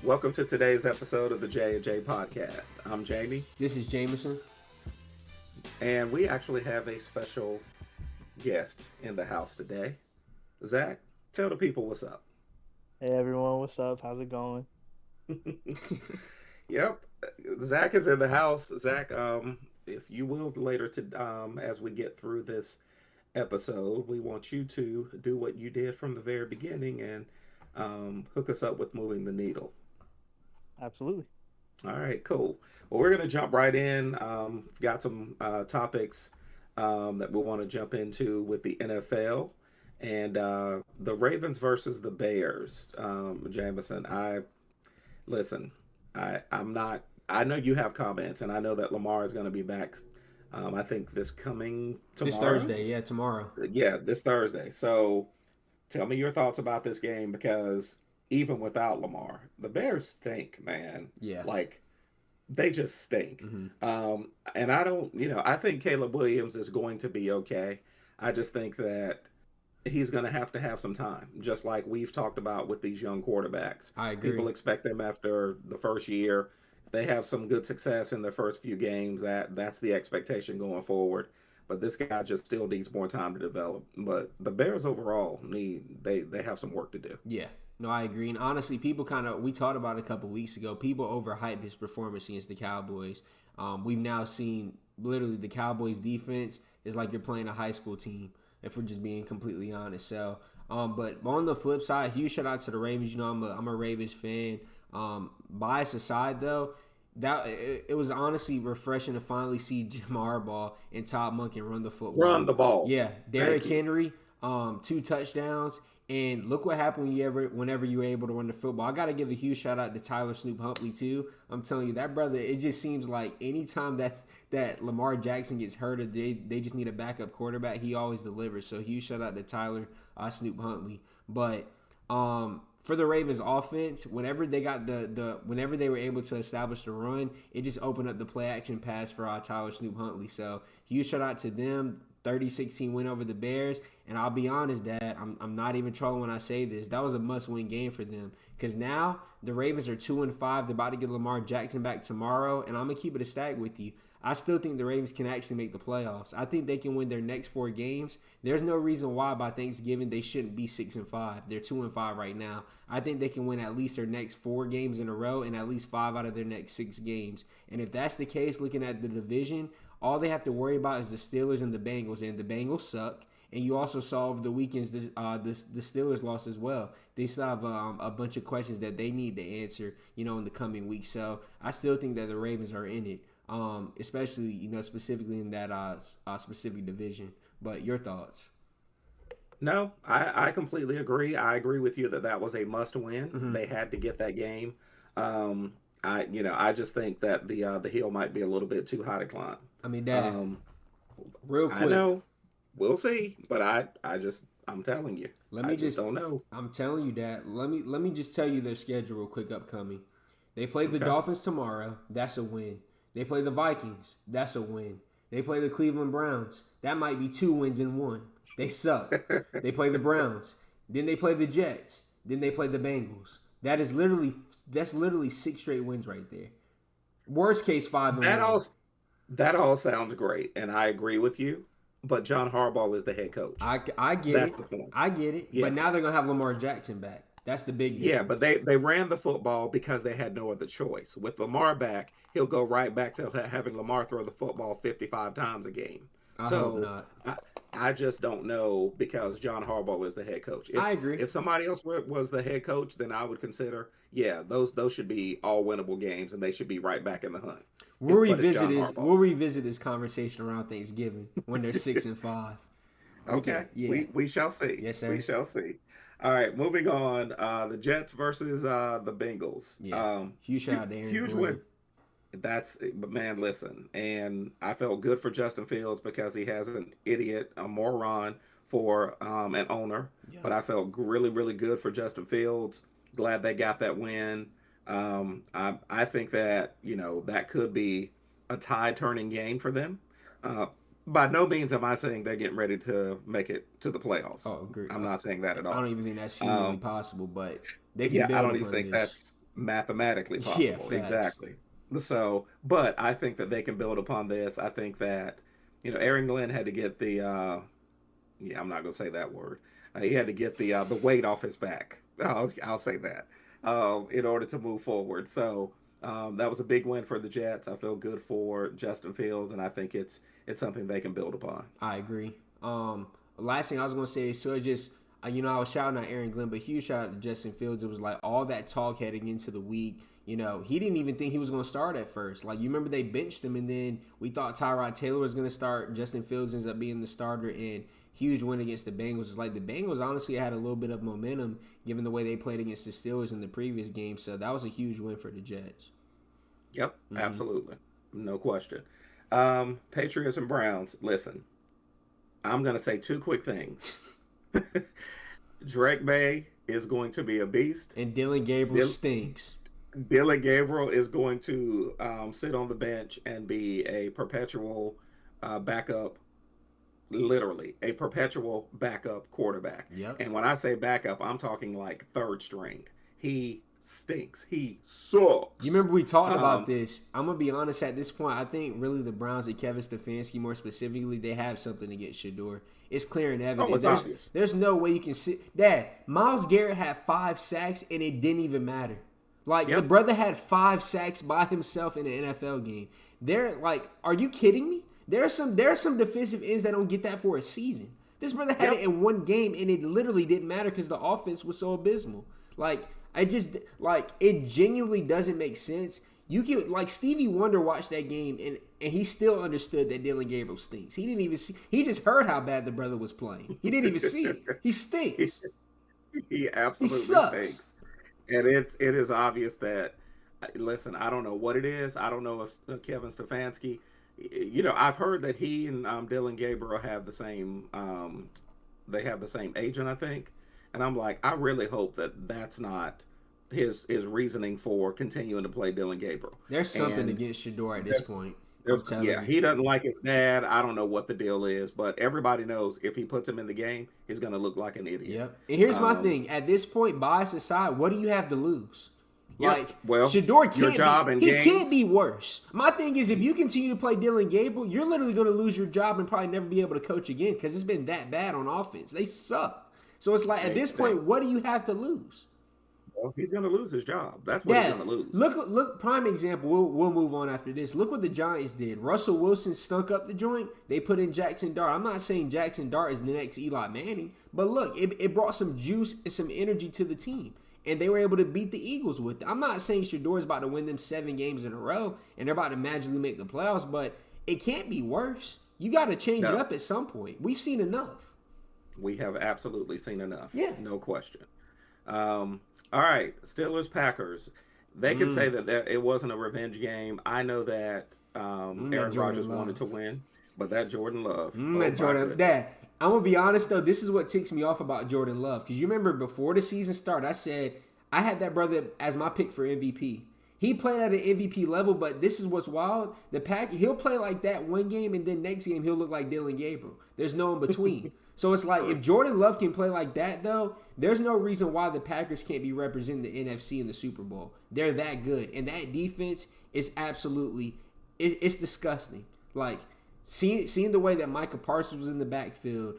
Welcome to today's episode of the J&J podcast. I'm Jamie, This is Jameson. and we actually have a special guest in the house today. Zach, tell the people what's up. Hey everyone, what's up? How's it going? Yep, Zach is in the house. Zach, if you will, later to as we get through this episode, we want you to do what you did from the very beginning and hook us up with moving the needle. Absolutely. All right, cool. Well, we're going to jump right in. Got some topics that we want to jump into with the NFL and the Ravens versus the Bears. Jameson, listen. I'm not. I know you have comments, and I know that Lamar is going to be back. I think this coming tomorrow. This Thursday, yeah, tomorrow. Yeah, this Thursday. So, tell me your thoughts about this game because even without Lamar, the Bears stink, man. Yeah. Like they just stink. hmm And I don't, I think Caleb Williams is going to be okay. I just think that he's going to have some time, just like we've talked about with these young quarterbacks. I agree. People expect them after the first year. If they have some good success in their first few games, that's the expectation going forward. But this guy just still needs more time to develop. But the Bears overall they have some work to do. Yeah. No, I agree. And honestly, we talked about it a couple weeks ago. People overhype his performance against the Cowboys. We've now seen literally the Cowboys defense is like you're playing a high school team, if we're just being completely honest. So, but on the flip side, huge shout out to the Ravens. You know, I'm a Ravens fan. Bias aside, though, it was honestly refreshing to finally see Jim Harbaugh and Todd Monken run the football. Run the ball. Yeah, Derrick Henry, 2 touchdowns. And look what happened whenever you were able to run the football. I got to give a huge shout out to Tyler Snoop Huntley, too. I'm telling you, that brother, it just seems like anytime that Lamar Jackson gets hurt or they just need a backup quarterback, he always delivers. So huge shout out to Tyler Snoop Huntley. But for the Ravens offense, whenever they got whenever they were able to establish the run, it just opened up the play action pass for Tyler Snoop Huntley. So huge shout out to them. 30-16 win over the Bears. And I'll be honest, Dad, I'm not even trolling when I say this. That was a must-win game for them. Because now the Ravens are 2-5. They're about to get Lamar Jackson back tomorrow. And I'm going to keep it a stack with you. I still think the Ravens can actually make the playoffs. I think they can win their next 4 games. There's no reason why by Thanksgiving they shouldn't be 6-5. They're 2-5 right now. I think they can win at least their next 4 games in a row and at least 5 out of their next 6 games. And if that's the case, looking at the division, all they have to worry about is the Steelers and the Bengals, and the Bengals suck. And you also saw over the weekends the Steelers lost as well. They still have a bunch of questions that they need to answer, in the coming weeks. So I still think that the Ravens are in it, especially specifically in that specific division. But your thoughts? No, I completely agree. I agree with you that was a must win. Mm-hmm. They had to get that game. I just think that the hill might be a little bit too high to climb. I mean, Dad, Um, real I quick. know. We'll see, but I'm telling you, Let me I just don't know. I'm telling you that. Let me just tell you their schedule real quick upcoming. They play the Okay. Dolphins tomorrow. That's a win. They play the Vikings. That's a win. They play the Cleveland Browns. That might be 2 wins in 1. They suck. They play the Browns. Then they play the Jets. Then they play the Bengals. That's literally 6 straight wins right there. Worst case 5 and That 1. that all sounds great, and I agree with you. But John Harbaugh is the head coach. I get That's it. the point. I get it. Yeah. But now they're gonna have Lamar Jackson back. That's the big deal. Yeah, but they ran the football because they had no other choice. With Lamar back, he'll go right back to having Lamar throw the football 55 times a game. I So hope not. I just don't know because John Harbaugh is the head coach. I agree. If somebody else was the head coach, then I would consider, yeah, those should be all winnable games, and they should be right back in the hunt. We'll But it's revisit John this. Harbaugh. We'll revisit this conversation around Thanksgiving when they're 6-5. Okay, Yeah. we shall see. Yes, sir. We shall see. All right, moving on. The Jets versus the Bengals. Yeah. Huge shout out to Aaron Huge Glenn. win. But man, listen, and I felt good for Justin Fields because he has an idiot, a moron for an owner. Yeah. But I felt really, really good for Justin Fields. Glad they got that win. I think that that could be a tide turning game for them. By no means am I saying they're getting ready to make it to the playoffs. Oh, agree. I'm not saying that at I all. don't even think that's humanly Um, possible, but they can yeah, build I don't upon even think this. mathematically Yeah, possible. facts. Exactly. So, but I think that they can build upon this. I think that, Aaron Glenn had to get yeah, I'm not gonna say that word. He had to get the weight off his back. I'll say that in order to move forward. So that was a big win for the Jets. I feel good for Justin Fields, and I think it's something they can build upon. I agree. Last thing I was gonna say is so it just I was shouting out Aaron Glenn, but huge shout out to Justin Fields. It was like all that talk heading into the week. He didn't even think he was gonna start at first. Like you remember they benched him, and then we thought Tyrod Taylor was gonna start. Justin Fields ends up being the starter, and huge win against the Bengals. It's like the Bengals honestly had a little bit of momentum given the way they played against the Steelers in the previous game. So that was a huge win for the Jets. Yep, Mm-hmm. absolutely, no question. Patriots and Browns. Listen, I'm gonna say two quick things. Drake May is going to be a beast. And Dylan Gabriel Dil- stinks. Dylan Gabriel is going to sit on the bench and be a perpetual backup, literally a perpetual backup quarterback. Yep. And when I say backup, I'm talking like third string. He stinks. He sucks. You remember we talked about Um, this. I'm gonna be honest. At this point, I think really the Browns and Kevin Stefanski, more specifically, they have something against Shador. It's clear and oh, evident. it's obvious. There's no way you can sit. Dad, Myles Garrett had 5 sacks and it didn't even matter. Like the Yep. brother had 5 sacks by himself in an NFL game. They're like, are you kidding me? There are some defensive ends that don't get that for a season. This brother had Yep. it in one game and it literally didn't matter because the offense was so abysmal. Like I just like it genuinely doesn't make sense. You can like Stevie Wonder watched that game and he still understood that Dylan Gabriel stinks. He didn't even see. He just heard how bad the brother was playing. He didn't even see it. He stinks. He He absolutely sucks. stinks. And it is obvious that listen, I don't know what it is. I don't know if Kevin Stefanski, I've heard that he and Dylan Gabriel have the same they have the same agent, I think. And I'm like, I really hope that that's not his reasoning for continuing to play Dylan Gabriel. There's something And against Shador at this there's point. I'm there's telling yeah, you. he doesn't like his dad. I don't know what the deal is, but everybody knows if he puts him in the game, he's gonna look like an idiot. Yep. And here's my Um, thing. At this point, bias aside, what do you have to lose? yep. Like Well, Shador your can't job be. in He can't games. be worse. My thing is, if you continue to play Dylan Gabriel, you're literally going to lose your job and probably never be able to coach again because it's been that bad on offense. They suck. So it's like at They this stink. point, what do you have to lose? Well, he's gonna lose his job. That's what he's Dad, gonna lose. look. Prime example. We'll move on after this. Look what the Giants did. Russell Wilson stunk up the joint. They put in Jackson Dart. I'm not saying Jackson Dart is the next Eli Manning, but look, it brought some juice and some energy to the team, and they were able to beat the Eagles with it. I'm not saying Shador's about to win them 7 games in a row, and they're about to magically make the playoffs, but it can't be worse. You got to change it No, up at some point. We've seen enough. we have absolutely seen enough. Yeah. No question. All right, Steelers Packers. They could say that it wasn't a revenge game. I know that That Aaron Jordan Rodgers wanted to Love. win, but that Jordan Love. Oh That my Jordan, goodness. Dad, I'm gonna be honest though. This is what ticks me off about Jordan Love because you remember before the season started, I said I had that brother as my pick for MVP. He played at an MVP level, but this is what's wild. He'll play like that one game, and then next game he'll look like Dylan Gabriel. There's no in between. So it's like if Jordan Love can play like that, though, there's no reason why the Packers can't be representing the NFC in the Super Bowl. They're that good, and that defense is absolutely it's disgusting. Like seeing the way that Micah Parsons was in the backfield,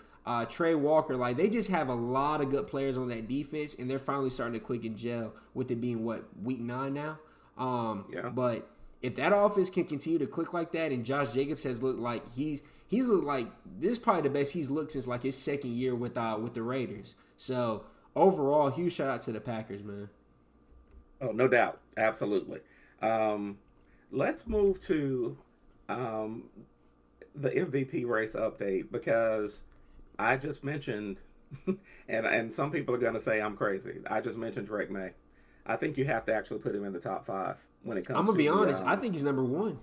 Trey Walker, like they just have a lot of good players on that defense, and they're finally starting to click and gel with it being what week 9 now. Yeah. But if that offense can continue to click like that, and Josh Jacobs has looked like he's looked like this is probably the best he's looked since like his second year with the Raiders. So overall, huge shout out to the Packers, man. Oh, no doubt. Absolutely. Let's move to the MVP race update because I just mentioned, and some people are going to say I'm crazy. I just mentioned Drake May. I think you have to actually put him in the top 5 when it I'm comes gonna to be the. honest. I think he's number 1.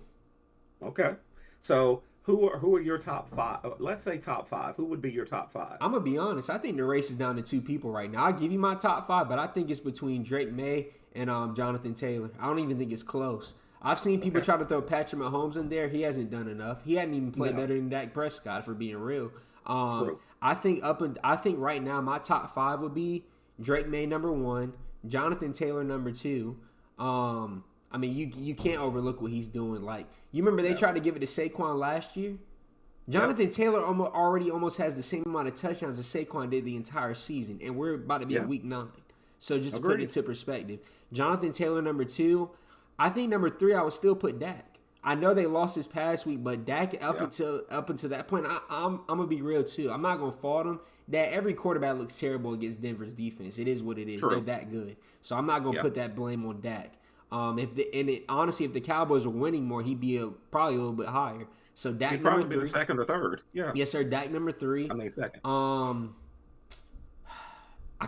Okay. So who are your top 5? Let's say top 5. Who would be your top 5? I'm gonna be honest. I think the race is down to 2 people right now. I'll give you my top 5, but I think it's between Drake May and Jonathan Taylor. I don't even think it's close. I've seen people Okay. try to throw Patrick Mahomes in there. He hasn't done enough. He hadn't even played No. better than Dak Prescott, for being real. True. I think right now my top 5 would be Drake May number 1, Jonathan Taylor number 2, I mean, you can't overlook what he's doing. Like, you remember they Yeah. tried to give it to Saquon last year? Yep. Jonathan Taylor almost has the same amount of touchdowns as Saquon did the entire season, and we're about to be in Yeah. week 9. So just to put it Agreed. into perspective, Jonathan Taylor number 2. I think number 3 I would still put Dak. I know they lost this past week, but Dak Yeah. up until that point, I'm gonna be real too. I'm not gonna fault him. That every quarterback looks terrible against Denver's defense. It is what it is. They're True. that good. So I'm not gonna Yeah. put that blame on Dak. Honestly, if the Cowboys were winning more, he'd be probably a little bit higher. So Dak He'd number probably be the 3. second or third. Yeah. Yes, sir. Dak number 3. I mean, second. I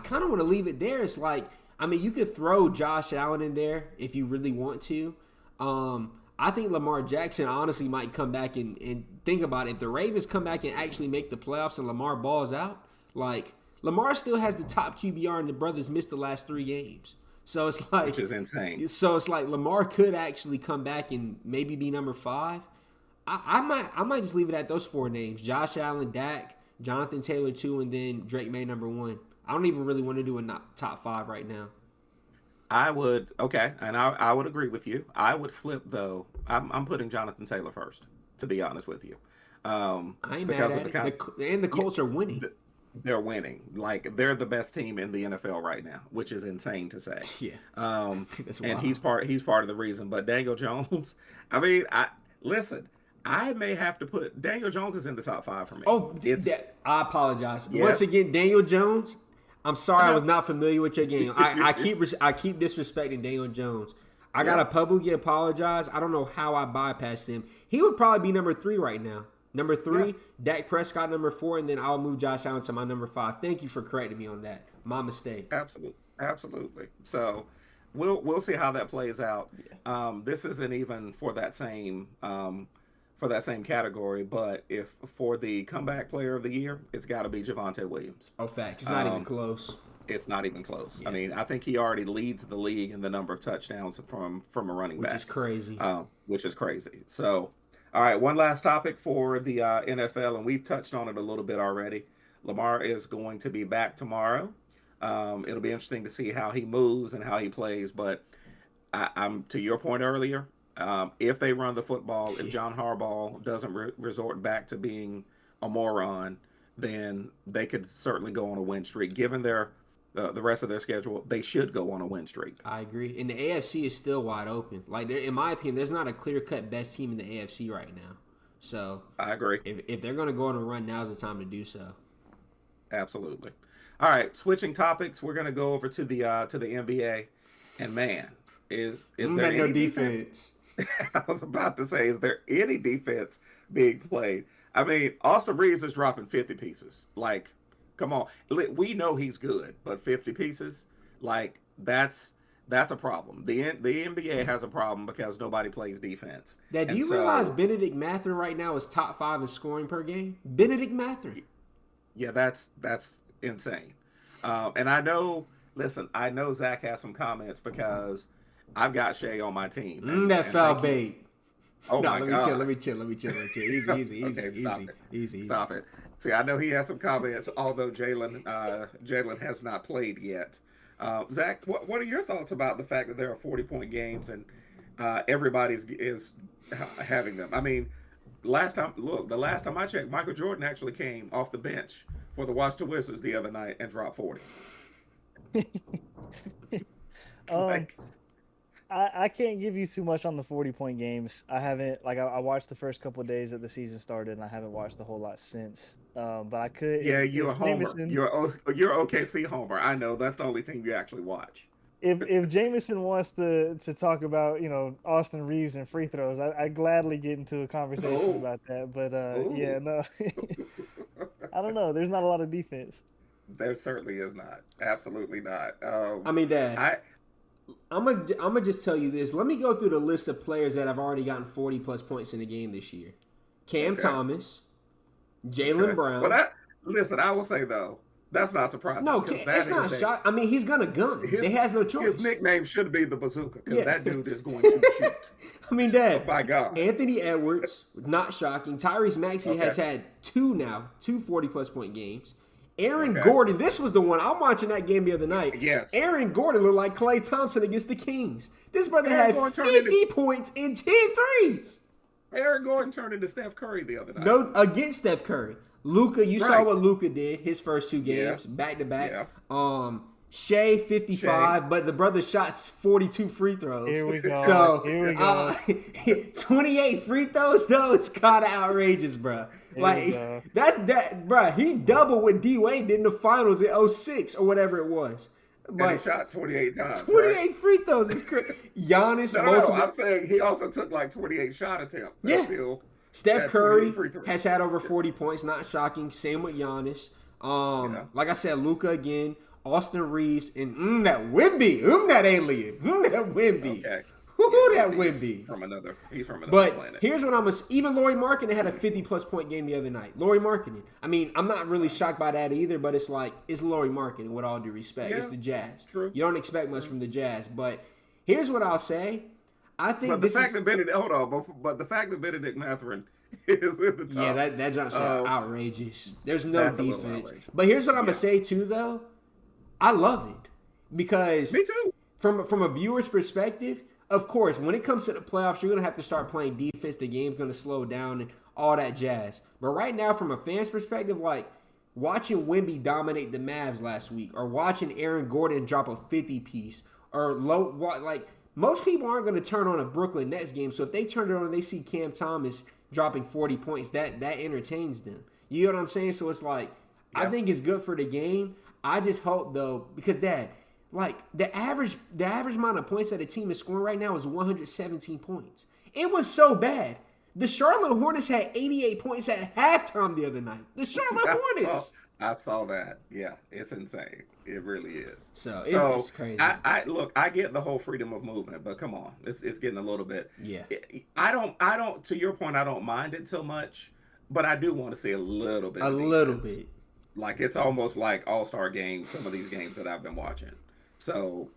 kind of want to leave it there. It's like, I mean, you could throw Josh Allen in there if you really want to. I think Lamar Jackson honestly might come back and think about it. If the Ravens come back and actually make the playoffs and Lamar balls out, like, Lamar still has the top QBR and the brothers missed the last 3 games. So it's like, Which is insane. So it's like Lamar could actually come back and maybe be number 5. I might just leave it at those 4 names: Josh Allen, Dak, Jonathan Taylor 2, and then Drake May number 1. I don't even really want to do a top 5 right now. I would, okay, and I would agree with you. I would flip though. I'm putting Jonathan Taylor first, to be honest with you. I ain't mad Because at of it. And the Colts are winning. they're winning. Like, they're the best team in the NFL right now, which is insane to say. Yeah. That's And wild. he's part of the reason. But Daniel Jones, I mean, listen. I may have to put Daniel Jones is in the top 5 for me. Oh, It's I apologize. Yes. Once again, Daniel Jones. I'm sorry, I No. was not familiar with your game. I keep disrespecting Daniel Jones. I gotta publicly apologize. I don't know how I bypassed him. He would probably be number 3 right now. Number 3, Yeah. Dak Prescott number 4, and then I'll move Josh Allen to my number 5. Thank you for correcting me on that. My mistake. Absolutely. So we'll see how that plays out. This isn't even for that same category, but if for the comeback player of the year, it's got to be Javonte Williams. Oh, fact. It's not even close. It's not even close. Yeah. I mean, I think he already leads the league in the number of touchdowns from a running back, Which is crazy. Which is crazy. So, all right, one last topic for the NFL, and we've touched on it a little bit already. Lamar is going to be back tomorrow. It'll be interesting to see how he moves and how he plays. But I'm to your point earlier. If they run the football, if John Harbaugh doesn't resort back to being a moron, then they could certainly go on a win streak. Given the rest of their schedule, they should go on a win streak. I agree. And the AFC is still wide open. Like, in my opinion, there's not a clear-cut best team in the AFC right now. So I agree. If they're going to go on a run, now's the time to do so. Absolutely. All right, switching topics, we're going to go over to the NBA. And man, is there any defense? I was about to say, is there any defense being played? I mean, Austin Reeves is dropping 50 pieces. Like, come on. We know he's good, but 50 pieces, like, that's a problem. The NBA has a problem because nobody plays defense. Dad, do you realize Benedict Mathurin right now is top 5 in scoring per game? Benedict Mathurin. Yeah, that's insane. And I know Zach has some comments because I've got Shea on my team. That foul bait. Oh no, my God. Let me chill. Easy. Stop it. See, I know he has some comments, although Jalen has not played yet. Zach, what are your thoughts about the fact that there are 40-point games and everybody is having them? I mean, the last time I checked, Michael Jordan actually came off the bench for the Washington Wizards the other night and dropped 40. I can't give you too much on the 40-point games. I haven't, I watched the first couple of days that the season started, and I haven't watched a whole lot since. But I could. Yeah, you're a homer. You're OKC homer. I know that's the only team you actually watch. If Jameson wants to talk about Austin Reeves and free throws, I gladly get into a conversation about that. But yeah, no, I don't know. There's not a lot of defense. There certainly is not. Absolutely not. I mean, Dad. I'm gonna just tell you this. Let me go through the list of players that have already gotten 40-plus points in the game this year. Cam Thomas, Jaylen Brown. Well, listen, I will say, though, that's not surprising. No, it's not shot. I mean, he's gonna gun. He has no choice. His nickname should be the bazooka because that dude is going to shoot. I mean, Dad. Oh, my God. Anthony Edwards, not shocking. Tyrese Maxey has had two 40-plus point games. Aaron Okay. Gordon, this was the one. I'm watching that game the other night. Yes. Aaron Gordon looked like Klay Thompson against the Kings. This brother Aaron had Gordon turned 50 into points and 10 threes. Aaron Gordon turned into Steph Curry the other night. No, against Steph Curry. Luka, you saw Right. what Luka did his first two Yeah. games, back to back. Yeah. Shea 55, Shea. but the brother shot 42 free throws. Here we go. So Here we go. 28 free throws though, it's kind of outrageous, bro. Like that's that, bro. He doubled what D Wade did in the finals in 06 or whatever it was. And he shot 28 times. 28 right? free throws is crazy. Giannis No, multiple. I'm saying he also took like 28 shot attempts. Yeah. Still Steph had Curry 28 free throws. has had over 40 points, not shocking. Same with Giannis. Like I said, Luka again, Austin Reeves, and that Wemby, that alien, that Wemby. Okay. That He's Wemby. He's from another But planet. here's what even Lauri Markkanen had a 50-plus point game the other night. Lauri Markkanen. I mean, I'm not really shocked by that either, but it's like, it's Lauri Markkanen with all due respect. Yeah, it's the Jazz. true. You don't expect much from the Jazz. But here's what I'll say. I think But the fact that Benedict Mathurin is in the top. Yeah, that jump shot outrageous. There's no That's a little defense. outrageous. But here's what I'm gonna say too, though. I love it because Me too. from a viewer's perspective, of course, when it comes to the playoffs, you're gonna have to start playing defense. The game's gonna slow down and all that jazz. But right now, from a fan's perspective, like watching Wemby dominate the Mavs last week, or watching Aaron Gordon drop a 50 piece, or like most people aren't gonna turn on a Brooklyn Nets game. So if they turn it on and they see Cam Thomas dropping 40 points, that entertains them. You know what I'm saying? So it's like, I think it's good for the game. I just hope though, because like the average amount of points that a team is scoring right now is 117 points. It was so bad. The Charlotte Hornets had 88 points at halftime the other night. The Charlotte Hornets. I saw that. Yeah, it's insane. It really is. So it's crazy. I get the whole freedom of movement, but come on, it's getting a little bit. Yeah. I don't. To your point, I don't mind it so much, but I do want to see a little bit. A little bit. Like it's almost like All-Star games. Some of these games that I've been watching. So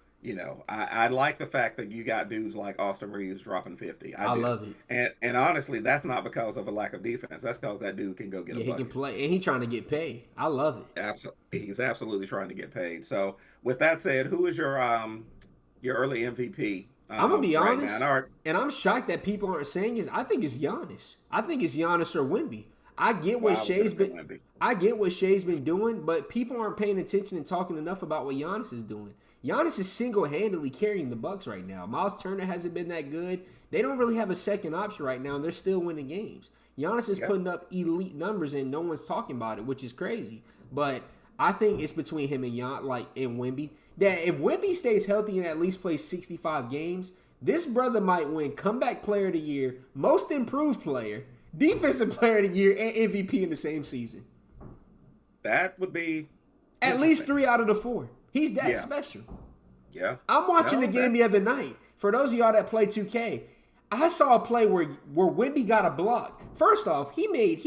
I like the fact that you got dudes like Austin Reeves dropping 50. I love it. And honestly, that's not because of a lack of defense. That's because that dude can go get a bucket. He can play, and he's trying to get paid. I love it. Absolutely, he's absolutely trying to get paid. So, with that said, who is your early MVP? I'm gonna be honest, now? and I'm shocked that people aren't saying is. I think it's Giannis. I think it's Giannis or Wemby. I get what Shea's been doing, but people aren't paying attention and talking enough about what Giannis is doing. Giannis is single-handedly carrying the Bucks right now. Miles Turner hasn't been that good. They don't really have a second option right now, and they're still winning games. Giannis is putting up elite numbers, and no one's talking about it, which is crazy. But I think it's between him and and Wemby. That if Wemby stays healthy and at least plays 65 games, this brother might win Comeback Player of the Year, Most Improved Player, Defensive Player of the Year, and MVP in the same season. That would be at least 3 out of the 4. He's that special. Yeah. I'm watching the game the other night. For those of y'all that play 2K, I saw a play where Wemby got a block. First off, he made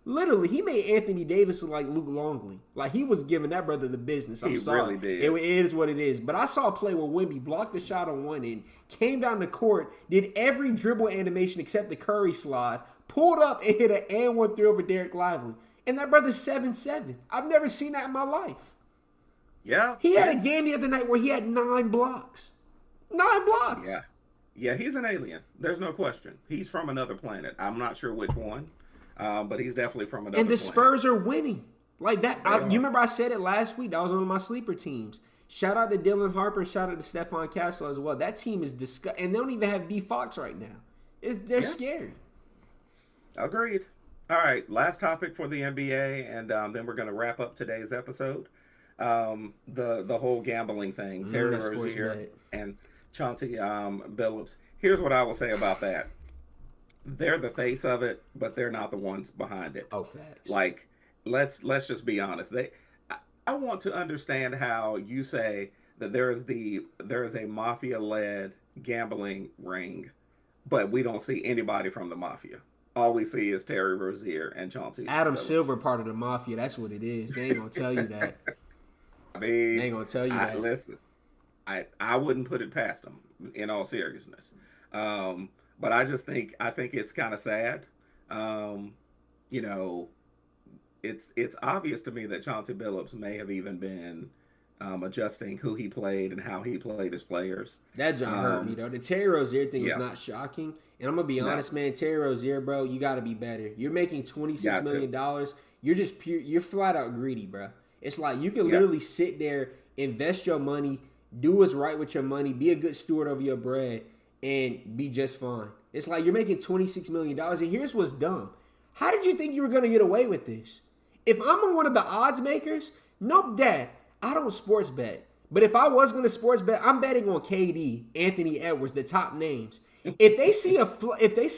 Anthony Davis look like Luke Longley. Like he was giving that brother the business. I'm sorry. Really did. It is what it is. But I saw a play where Wemby blocked the shot on one end, came down the court, did every dribble animation except the Curry slide, pulled up and hit an and 1-3 over Derek Lively. And that brother's 7'7". I've never seen that in my life. Yeah. He had a game the other night where he had 9 blocks. 9 blocks. Yeah. Yeah, he's an alien. There's no question. He's from another planet. I'm not sure which one, but he's definitely from another planet. And the Spurs are winning. Like that. You remember I said it last week. That was one of my sleeper teams. Shout out to Dylan Harper. Shout out to Stephon Castle as well. That team is disgusting. And they don't even have D Fox right now. They're scary. Agreed. All right. Last topic for the NBA, and then we're going to wrap up today's episode. The whole gambling thing. Terry Rozier and Chauncey Billups. Here's what I will say about that. They're the face of it, but they're not the ones behind it. Oh, facts. Like, let's just be honest. I want to understand how you say that there is a mafia-led gambling ring, but we don't see anybody from the mafia. All we see is Terry Rozier and Chauncey Adam Billups. Silver, part of the mafia. That's what it is. They ain't gonna tell you that. I mean, they ain't gonna tell you that. Listen, I wouldn't put it past them in all seriousness. But I think it's kind of sad. it's obvious to me that Chauncey Billups may have even been adjusting who he played and how he played his players. That John hurt me though. The Terry Rozier thing was Yeah, not shocking, and I'm gonna be no, honest, man. Terry Rozier, bro, you got to be better. You're making $26 got to. million. You're just pure. You're flat out greedy, bro. It's like you can Yeah, literally sit there, invest your money, do what's right with your money, be a good steward of your bread, and be just fine. It's like you're making $26 million, and here's what's dumb. How did you think you were gonna get away with this? If I'm one of the odds makers, nope, Dad, I don't sports bet. But if I was going to sports bet, I'm betting on KD, Anthony Edwards, the top names. If they see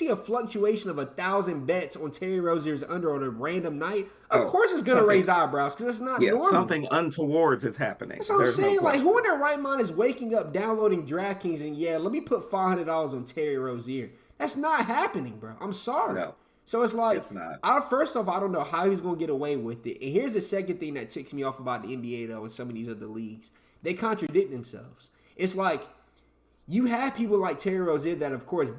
a fluctuation of 1,000 bets on Terry Rozier's under on a random night, of oh, course it's going to something. raise eyebrows because it's not Yeah, normal. something untowards is happening. That's what I'm There's no saying. Like, question. who in their right mind is waking up, downloading DraftKings, and yeah, let me put $500 on Terry Rozier? That's not happening, bro. I'm sorry. No, So it's like, it's not. first off, I don't know how he's going to get away with it. And here's the second thing that ticks me off about the NBA, though, and some of these other leagues. They contradict themselves. It's like, you have people like Terry Rozier that, of course,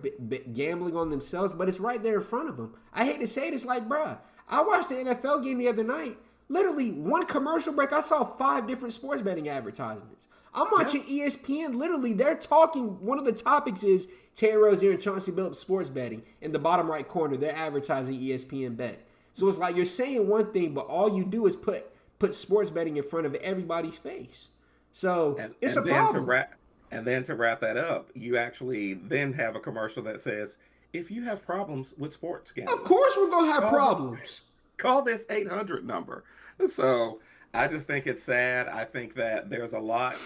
gambling on themselves, but it's right there in front of them. I hate to say it, it's like, bruh, I watched the NFL game the other night. Literally, one commercial break, I saw 5 different sports betting advertisements. I'm watching ESPN. Literally, they're talking. One of the topics is Terry Rozier and Chauncey Billups sports betting. In the bottom right corner, they're advertising ESPN Bet. So it's like you're saying one thing, but all you do is put sports betting in front of everybody's face. So And it's a and then problem. to wrap that up, you actually then have a commercial that says, if you have problems with sports Of gambling, course, we're gonna have call problems. call this 800 number. So I just think it's sad. I think that there's a lot.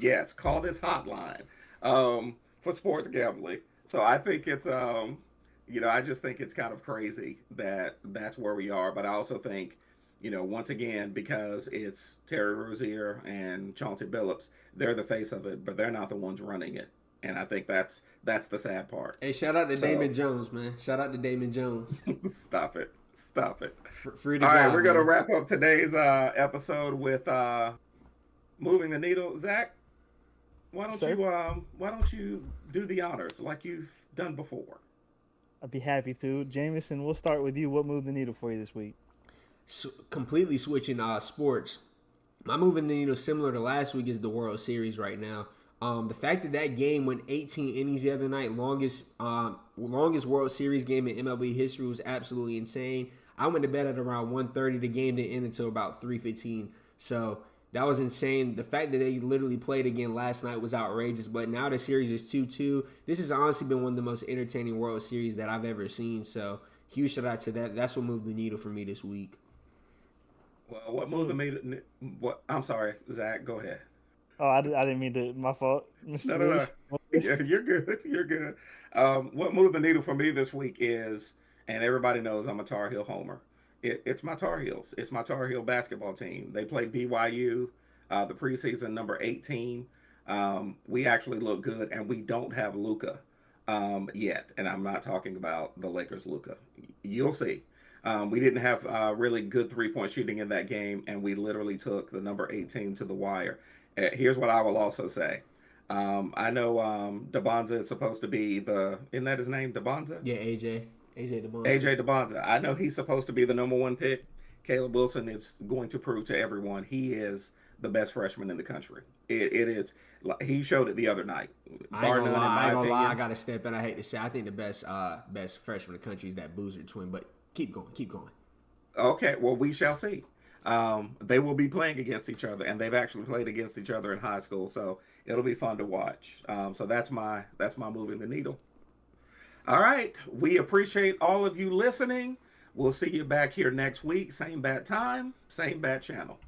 Yes, call this hotline for sports gambling. So I think it's I just think it's kind of crazy that that's where we are. But I also think, once again, because it's Terry Rozier and Chauncey Billups, they're the face of it, but they're not the ones running it. And I think that's the sad part. Hey, shout out to So Damon Jones, man. Shout out to Damon Jones. stop it. Stop it. Free to All right, God, we're gonna man. wrap up today's episode with moving the needle. Zach, Sir, why don't you do the honors like you've done before? I'd be happy to. Jameson, we'll start with you. What moved the needle for you this week? Completely switching sports. My moving the needle similar to last week is the World Series right now. The fact that that game went 18 innings the other night, longest World Series game in MLB history, was absolutely insane. I went to bed at around 1:30. The game didn't end until about 3:15. So that was insane. The fact that they literally played again last night was outrageous. But now the series is 2-2. This has honestly been one of the most entertaining World Series that I've ever seen. So huge shout out to that. That's what moved the needle for me this week. Well, what moved the needle? What? I'm sorry, Zach. Go ahead. Oh, I didn't mean to. My fault, Mr. No, no, no. Bruce. Yeah, you're good. You're good. What moved the needle for me this week is, and everybody knows I'm a Tar Heel homer. It's my Tar Heels. It's my Tar Heel basketball team. They played BYU, the preseason number 18. We actually look good, and we don't have Luca yet. And I'm not talking about the Lakers Luca. You'll see. We didn't have really good 3-point shooting in that game, and we literally took the number 18 to the wire. Here's what I will also say. I know DeBonza is supposed to be isn't that his name, DeBonza? Yeah, AJ DeBon. AJ DeBonza. I know he's supposed to be the number 1 pick. Caleb Wilson is going to prove to everyone he is the best freshman in the country. It is. He showed it the other night. I ain't gonna lie. I ain't gonna lie. I opinion. gotta step in. I hate to say. I think the best freshman in the country is that Boozer twin. But keep going. Keep going. Okay, well, we shall see. They will be playing against each other, and they've actually played against each other in high school, so it'll be fun to watch. So that's my moving the needle. All right, we appreciate all of you listening. We'll see you back here next week. Same bat time, same bat channel.